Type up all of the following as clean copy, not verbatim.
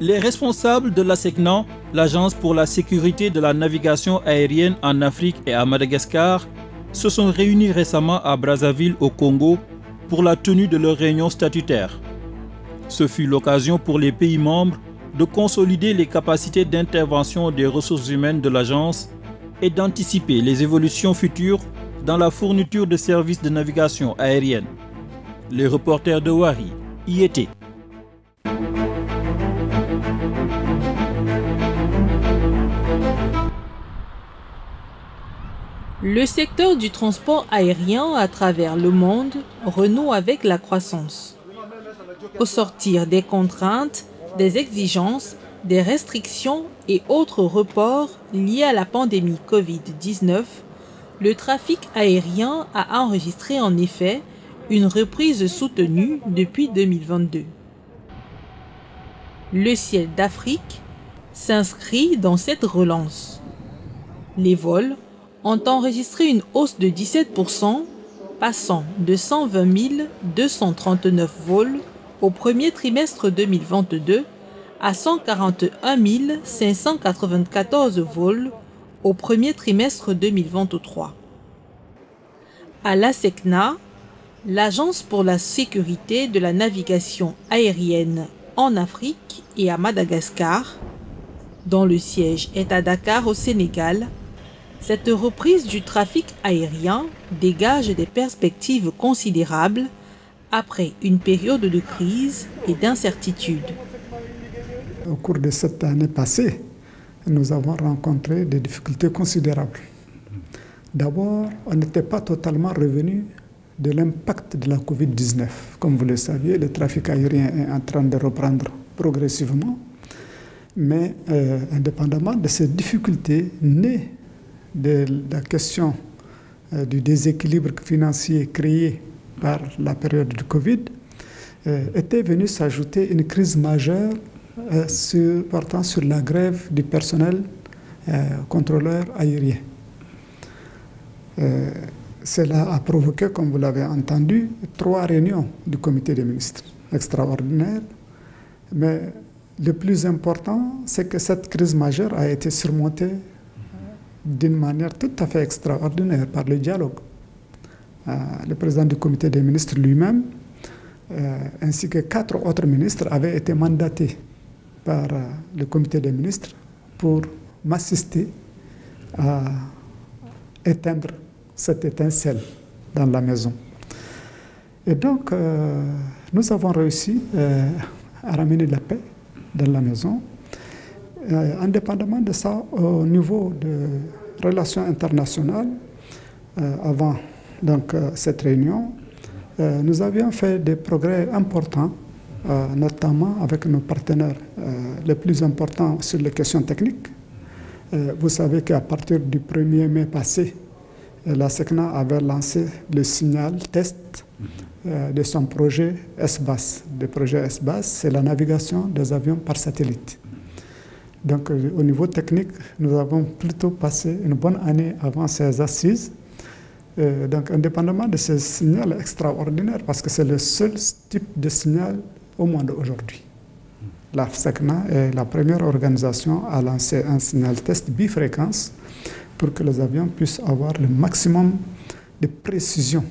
Les responsables de l'ASECNA, l'Agence pour la sécurité de la navigation aérienne en Afrique et à Madagascar, se sont réunis récemment à Brazzaville au Congo pour la tenue de leur réunion statutaire. Ce fut l'occasion pour les pays membres de consolider les capacités d'intervention des ressources humaines de l'agence et d'anticiper les évolutions futures dans la fourniture de services de navigation aérienne. Les reporters de Wari y étaient. Le secteur du transport aérien à travers le monde renoue avec la croissance. Au sortir des contraintes, des exigences, des restrictions et autres reports liés à la pandémie Covid-19, le trafic aérien a enregistré en effet une reprise soutenue depuis 2022. Le ciel d'Afrique s'inscrit dans cette relance. Les vols ont enregistré une hausse de 17%, passant de 120 239 vols au premier trimestre 2022 à 141 594 vols au premier trimestre 2023. À l'ASECNA, l'Agence pour la sécurité de la navigation aérienne en Afrique et à Madagascar, dont le siège est à Dakar au Sénégal, cette reprise du trafic aérien dégage des perspectives considérables après une période de crise et d'incertitude. Au cours de cette année passée, nous avons rencontré des difficultés considérables. D'abord, on n'était pas totalement revenu de l'impact de la Covid-19. Comme vous le saviez, le trafic aérien est en train de reprendre progressivement, mais indépendamment de ces difficultés nées de la question du déséquilibre financier créé par la période du Covid, était venue s'ajouter une crise majeure portant sur la grève du personnel contrôleur aérien. Cela a provoqué, comme vous l'avez entendu, 3 réunions du comité des ministres extraordinaires. Mais le plus important, c'est que cette crise majeure a été surmontée d'une manière tout à fait extraordinaire par le dialogue. Le président du comité des ministres lui-même, ainsi que 4 autres ministres, avaient été mandatés par le comité des ministres pour m'assister à éteindre cette étincelle dans la maison. Et donc, nous avons réussi à ramener la paix dans la maison. Indépendamment de ça, au niveau de relations internationales, avant donc, cette réunion, nous avions fait des progrès importants, notamment avec nos partenaires les plus importants sur les questions techniques. Vous savez qu'à partir du 1er mai passé, l'ASECNA avait lancé le signal test de son projet SBAS. Le projet SBAS, c'est la navigation des avions par satellite. Donc, au niveau technique, nous avons plutôt passé une bonne année avant ces assises. Donc, indépendamment de ce signal extraordinaire, parce que c'est le seul type de signal au monde aujourd'hui. La SECNA est la première organisation à lancer un signal test bifréquence pour que les avions puissent avoir le maximum de précision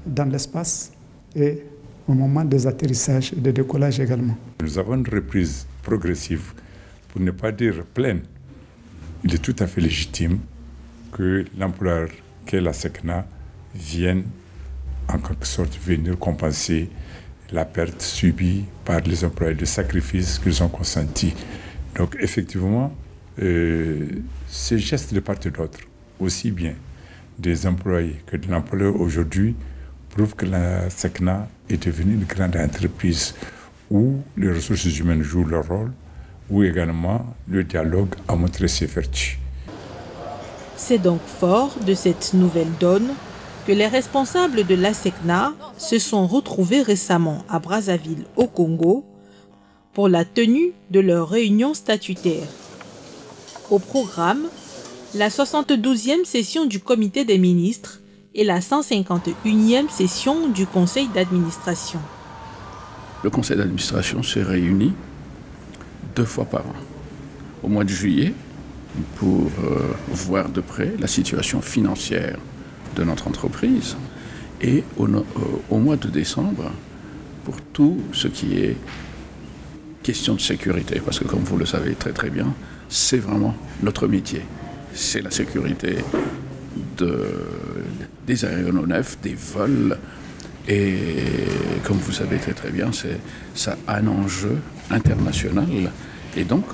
dans l'espace et au moment des atterrissages et des décollages également. Nous avons une reprise progressive, pour ne pas dire pleine. Il est tout à fait légitime que l'employeur qu'est la SECNA vienne en quelque sorte venir compenser la perte subie par les employés de sacrifice qu'ils ont consenti. Donc effectivement, ces gestes de part et d'autre, aussi bien des employés que de l'employeur aujourd'hui, prouvent que la SECNA est devenue une grande entreprise où les ressources humaines jouent leur rôle, où également le dialogue a montré ses vertus. C'est donc fort de cette nouvelle donne que les responsables de l'ASECNA se sont retrouvés récemment à Brazzaville, au Congo, pour la tenue de leur réunion statutaire. Au programme, la 72e session du Comité des ministres et la 151e session du Conseil d'administration. Le Conseil d'administration se réunit 2 fois par an, au mois de juillet, pour voir de près la situation financière de notre entreprise, et au mois de décembre, pour tout ce qui est question de sécurité, parce que comme vous le savez très très bien, c'est vraiment notre métier. C'est la sécurité des aéronefs, des vols, et comme vous savez très très bien, ça a un enjeu international. Et donc,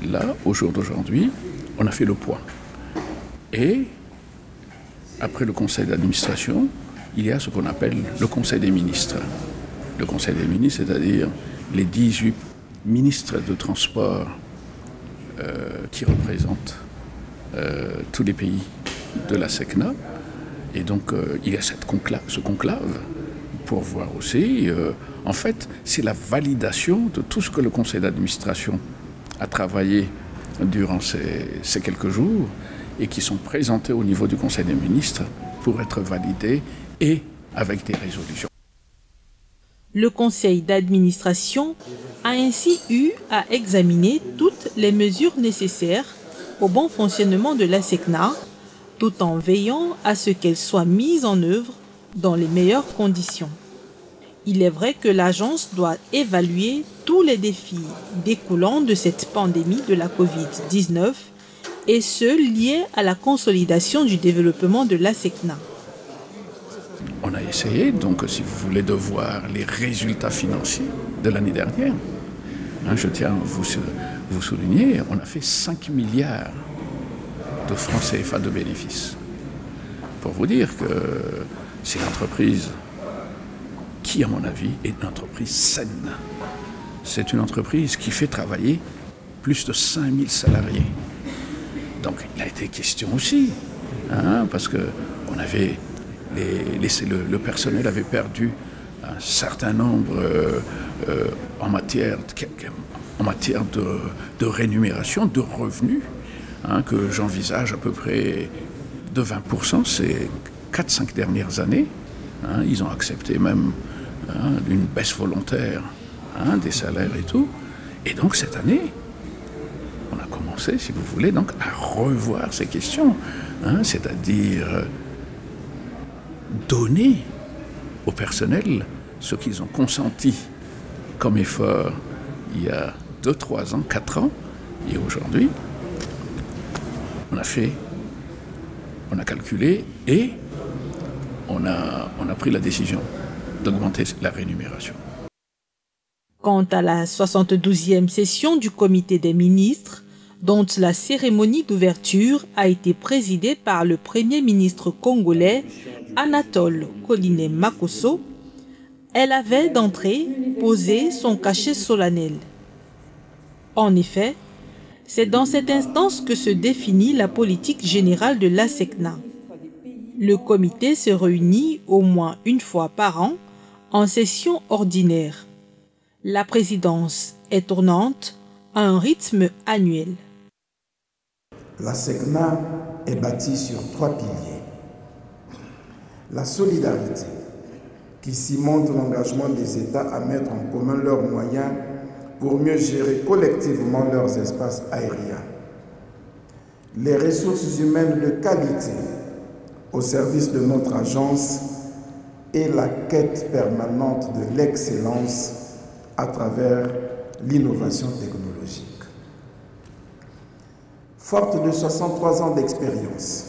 là, au jour d'aujourd'hui, on a fait le point. Et après le conseil d'administration, il y a ce qu'on appelle le conseil des ministres. Le conseil des ministres, c'est-à-dire les 18 ministres de transport qui représentent tous les pays de la SECNA. Et donc, il y a ce conclave pour voir aussi. En fait, c'est la validation de tout ce que le conseil d'administration a travaillé durant ces quelques jours et qui sont présentés au niveau du conseil des ministres pour être validés et avec des résolutions. Le conseil d'administration a ainsi eu à examiner toutes les mesures nécessaires au bon fonctionnement de la SECNA, tout en veillant à ce qu'elles soient mises en œuvre dans les meilleures conditions. Il est vrai que l'agence doit évaluer tous les défis découlant de cette pandémie de la Covid-19 et ceux liés à la consolidation du développement de la SECNA. On a essayé, donc, si vous voulez, de voir les résultats financiers de l'année dernière. Je tiens à vous souligner, on a fait 5 milliards de francs CFA de bénéfices. Pour vous dire que c'est une entreprise qui, à mon avis, est une entreprise saine. C'est une entreprise qui fait travailler plus de 5000 salariés. Donc, il a été question aussi, parce que on avait le personnel avait perdu un certain nombre en matière de rémunération, de revenus, que j'envisage à peu près de 20% ces 4-5 dernières années. Ils ont accepté même une baisse volontaire des salaires et tout. Et donc cette année, on a commencé, si vous voulez, donc, à revoir ces questions, c'est-à-dire donner au personnel ce qu'ils ont consenti comme effort il y a 2, 3 ans, 4 ans. Et aujourd'hui, on a calculé et on a pris la décision d'augmenter la rémunération. Quant à la 72e session du Comité des ministres, dont la cérémonie d'ouverture a été présidée par le Premier ministre congolais Anatole Koliné Makosso, elle avait d'entrée posé son cachet solennel. En effet, c'est dans cette instance que se définit la politique générale de la SECNA. Le comité se réunit au moins une fois par an en session ordinaire. La présidence est tournante à un rythme annuel. La SECNA est bâtie sur 3 piliers. La solidarité, qui cimente l'engagement des États à mettre en commun leurs moyens pour mieux gérer collectivement leurs espaces aériens. Les ressources humaines de qualité au service de notre agence et la quête permanente de l'excellence à travers l'innovation technologique. Forte de 63 ans d'expérience,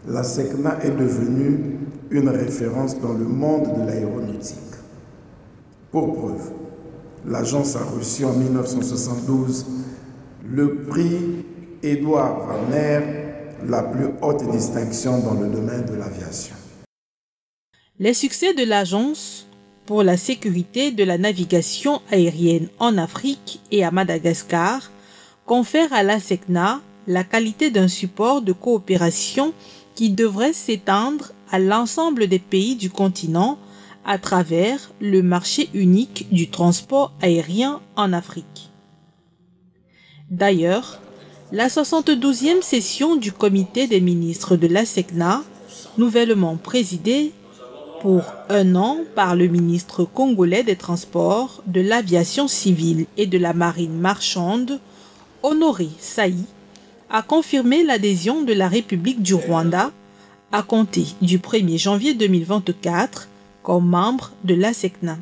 la SECNA est devenue une référence dans le monde de l'aéronautique. Pour preuve, l'agence a reçu en 1972 le prix Édouard Warner, la plus haute distinction dans le domaine de l'aviation. Les succès de l'agence pour la sécurité de la navigation aérienne en Afrique et à Madagascar confèrent à la SECNA la qualité d'un support de coopération qui devrait s'étendre à l'ensemble des pays du continent à travers le marché unique du transport aérien en Afrique. D'ailleurs, la 72e session du comité des ministres de la SECNA, nouvellement présidée pour un an par le ministre congolais des Transports, de l'Aviation civile et de la Marine marchande, Honoré Saï, a confirmé l'adhésion de la République du Rwanda à compter du 1er janvier 2024 comme membre de la SECNA.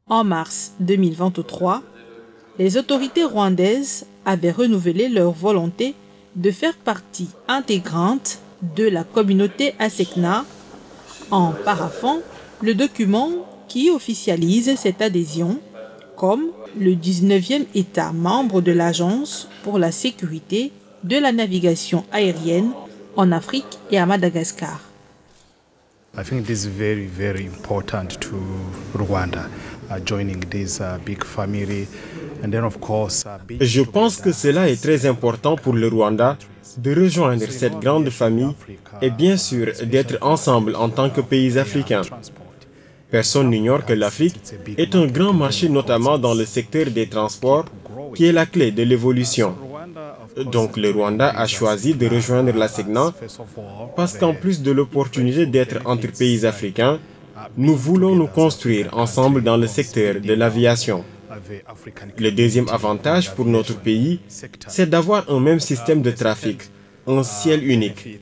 En mars 2023, les autorités rwandaises avaient renouvelé leur volonté de faire partie intégrante de la communauté ASECNA en paraphant le document qui officialise cette adhésion comme le 19e État membre de l'Agence pour la sécurité de la navigation aérienne en Afrique et à Madagascar. I think this is very, very important to Rwanda, joining this big family. And then of course, je pense que cela est très important pour le Rwanda de rejoindre cette grande famille et bien sûr d'être ensemble en tant que pays africains. Personne n'ignore que l'Afrique est un grand marché, notamment dans le secteur des transports, qui est la clé de l'évolution. Donc le Rwanda a choisi de rejoindre la SECNA parce qu'en plus de l'opportunité d'être entre pays africains, nous voulons nous construire ensemble dans le secteur de l'aviation. Le deuxième avantage pour notre pays, c'est d'avoir un même système de trafic, un ciel unique.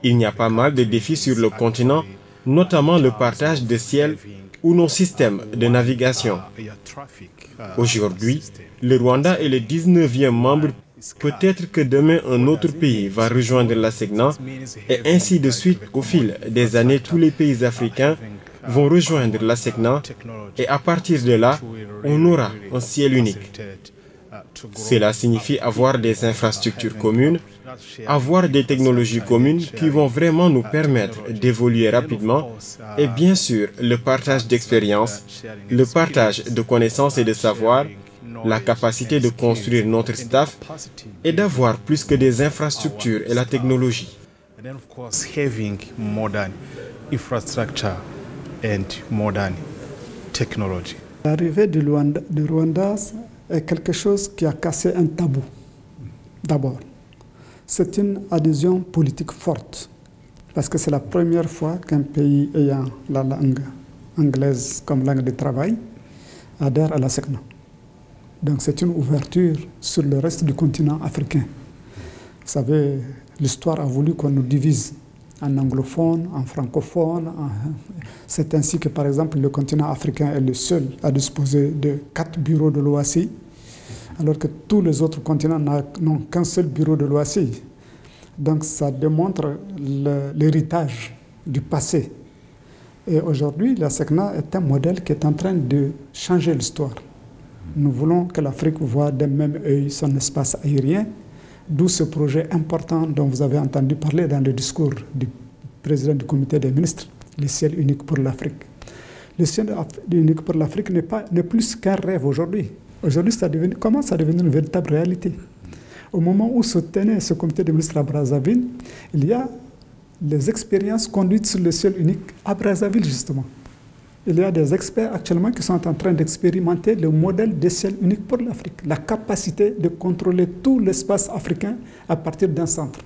Il y a pas mal de défis sur le continent, notamment le partage de ciel ou nos systèmes de navigation. Aujourd'hui, le Rwanda est le 19e membre. Peut-être que demain, un autre pays va rejoindre la SECNA et ainsi de suite, au fil des années, tous les pays africains vont rejoindre la SECNA et à partir de là, on aura un ciel unique. Cela signifie avoir des infrastructures communes, avoir des technologies communes qui vont vraiment nous permettre d'évoluer rapidement et bien sûr le partage d'expériences, le partage de connaissances et de savoirs, la capacité de construire notre staff et d'avoir plus que des infrastructures et la technologie. L'arrivée du Rwanda est quelque chose qui a cassé un tabou. D'abord, c'est une adhésion politique forte, parce que c'est la première fois qu'un pays ayant la langue anglaise comme langue de travail adhère à la SECNA. Donc c'est une ouverture sur le reste du continent africain. Vous savez, l'histoire a voulu qu'on nous divise en anglophones, en francophones. C'est ainsi que, par exemple, le continent africain est le seul à disposer de 4 bureaux de l'OACI, alors que tous les autres continents n'ont qu'un seul bureau de l'OACI. Donc ça démontre l'héritage du passé. Et aujourd'hui, la SECNA est un modèle qui est en train de changer l'histoire. Nous voulons que l'Afrique voie d'un même œil son espace aérien, d'où ce projet important dont vous avez entendu parler dans le discours du président du comité des ministres, le ciel unique pour l'Afrique. Le ciel unique pour l'Afrique n'est plus qu'un rêve aujourd'hui. Aujourd'hui, ça commence à devenir une véritable réalité. Au moment où se tenait ce comité des ministres à Brazzaville, il y a les expériences conduites sur le ciel unique à Brazzaville, justement. Il y a des experts actuellement qui sont en train d'expérimenter le modèle de ciel unique pour l'Afrique, la capacité de contrôler tout l'espace africain à partir d'un centre.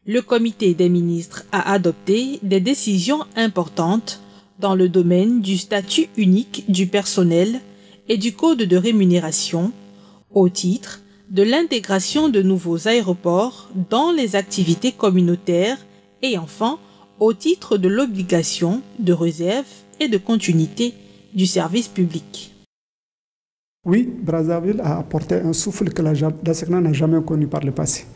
Le comité des ministres a adopté des décisions importantes dans le domaine du statut unique du personnel et du code de rémunération au titre de l'intégration de nouveaux aéroports dans les activités communautaires et enfin au titre de l'obligation de réserve et de continuité du service public. Oui, Brazzaville a apporté un souffle que la SECNA n'a jamais connu par le passé.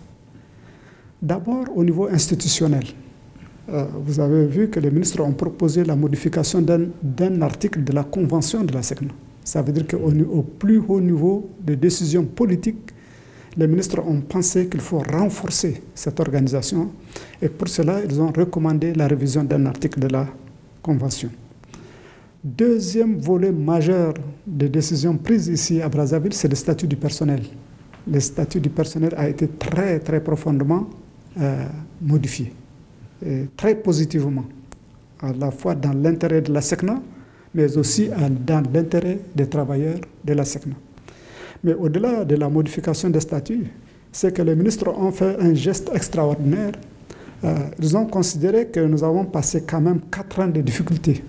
D'abord, au niveau institutionnel. Vous avez vu que les ministres ont proposé la modification d'un article de la convention de la SECNA. Ça veut dire qu'au plus haut niveau de décision politique, les ministres ont pensé qu'il faut renforcer cette organisation et pour cela, ils ont recommandé la révision d'un article de la Convention. Deuxième volet majeur des décisions prises ici à Brazzaville, c'est le statut du personnel. le statut du personnel a été très, très profondément modifié, et très positivement, à la fois dans l'intérêt de la SECNA, mais aussi dans l'intérêt des travailleurs de la SECNA. Mais au-delà de la modification des statuts, c'est que les ministres ont fait un geste extraordinaire. Ils ont considéré que nous avons passé quand même 4 ans de difficultés.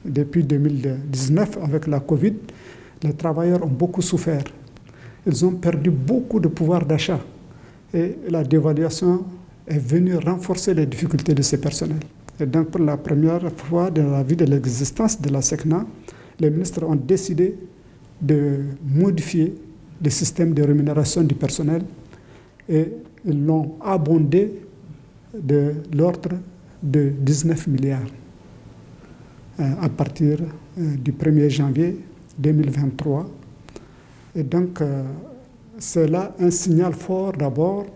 Depuis 2019, avec la Covid, les travailleurs ont beaucoup souffert. Ils ont perdu beaucoup de pouvoir d'achat. Et la dévaluation est venue renforcer les difficultés de ces personnels. Et donc, pour la première fois dans la vie de l'existence de la SECNA, les ministres ont décidé de modifier le système de rémunération du personnel et ils l'ont abondé de l'ordre de 19 milliards à partir du 1er janvier 2023. Et donc, c'est là un signal fort d'abord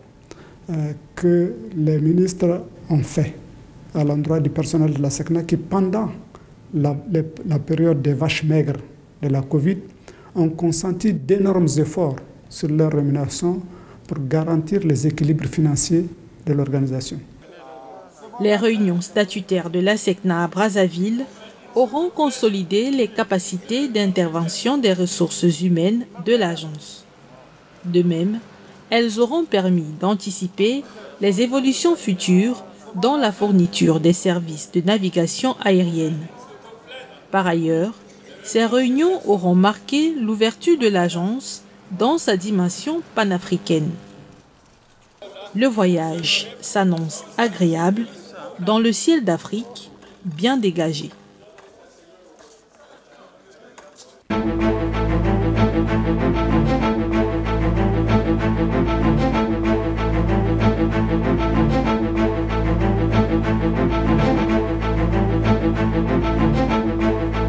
que les ministres ont fait à l'endroit du personnel de la SECNA qui, pendant la période des vaches maigres de la Covid, ont consenti d'énormes efforts sur leur rémunération pour garantir les équilibres financiers de l'organisation. Les réunions statutaires de la SECNA à Brazzaville auront consolidé les capacités d'intervention des ressources humaines de l'agence. De même, elles auront permis d'anticiper les évolutions futures dans la fourniture des services de navigation aérienne. Par ailleurs, ces réunions auront marqué l'ouverture de l'agence dans sa dimension panafricaine. Le voyage s'annonce agréable dans le ciel d'Afrique bien dégagé.